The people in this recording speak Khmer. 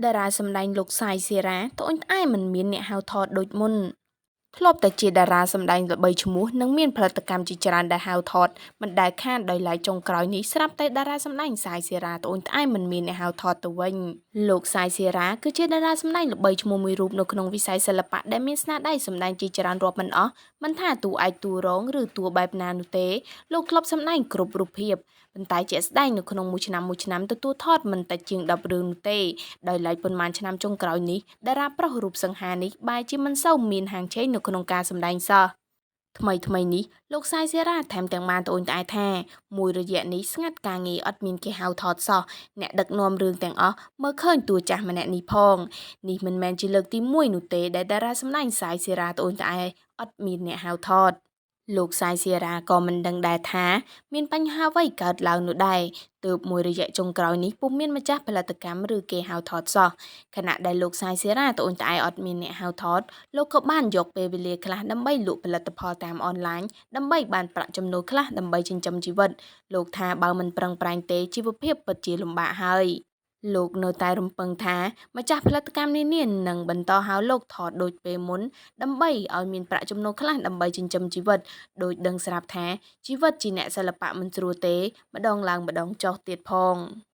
តារាសម្ដែងលោកសាយសេរ៉ាត្អូញត្អែមិនមានអ្នកហៅថតដូចមុនធ្លាប់តែជាតារាសម្ដែងល្បីឈ្មោះនិងមានផលិតកម្មជាច្រើនដែលហៅថតមិនដែលខានដោយឡែកចុងក្រោយនេះស្រាប់តែតារាសម្ដែងសាយសេរ៉ាត្អូញត្អែមិនមានអ្នកហៅថតទៅវិញលោកសាយសេរ៉ាគឺជាតារាសម្ដែងល្បីឈ្មោះមួយរូបនៅក្នុងវិស័យសិល្បៈដែលមានស្នាដៃសម្ដែងជាច្រើនរាប់មិនអស់មិនថាតួឯកតួរងឬតួបែបណានោះទេលោកធ្លាប់សម្ដែងគ្រប់រូបភាពប៉ុន្តែជាក់ស្ដែងនៅក្នុងមួយឆ្នាំទទួលថតមិនតិចជាង10រឿងនោះទេដោយឡែកប៉ុន្មានឆ្នាំចុងក្រោយនេះតារាប្រុសរូបសង្ហានេះបែរជាមិនសូវមានហាងឆេងនៅក្នុងការសម្ដែងសោះថ្មីនេះលោកសាយសេរ៉ាថែមទាំងបានត្អូញត្អែថាមួយរយៈនេះស្ងាត់ការងារអត់មានគេហៅថតសោះអ្នកដឹកនាំរឿងទាំងអស់មើលឃើញតួចាស់ម្នាក់នេះផងនេះមិនមែនជាលើកទី1នោះទេដែលតារាសម្ដែងសាយសេរ៉ាត្អូញត្អែអត់មានអ្នកហៅថតលោកសាយសេរ៉ាក៏មិនដឹងដែរថាមានបញ្ហាអ្វីកើតឡើងនោះដែរទើបមួយរយៈចុងក្រោយនេះពុំមានម្ចាស់ផលិតកម្មឬគេហៅថតសោះខណៈដែលលោកសាយសេរ៉ាត្អូញត្អែអត់មានអ្នកហៅថតលោកក៏បានយកពេលវេលាខ្លះដើម្បីលក់ផលិតផលតាមអនឡាញដើម្បីបានប្រាក់ចំណូលខ្លះដើម្បីចិញ្ចឹមជីវិតលោកថាបើមិនប្រឹងប្រែងទេជីវភាពពិតជាលំបាកហើយលោកនៅតែរំពឹងថាម្ចាស់ផលិតកម្មនានានឹងបន្តហៅលោកថតដូចពេលមុនដើម្បីឲ្យមានប្រាក់ចំណូលខ្លះដើម្បីចិញ្ចឹមជីវិតដោយដឹងស្រាប់ថាជីវិតជាអ្នកសិល្បៈមិនស្រួលទេម្ដងឡើងម្ដងចុះទៀតផង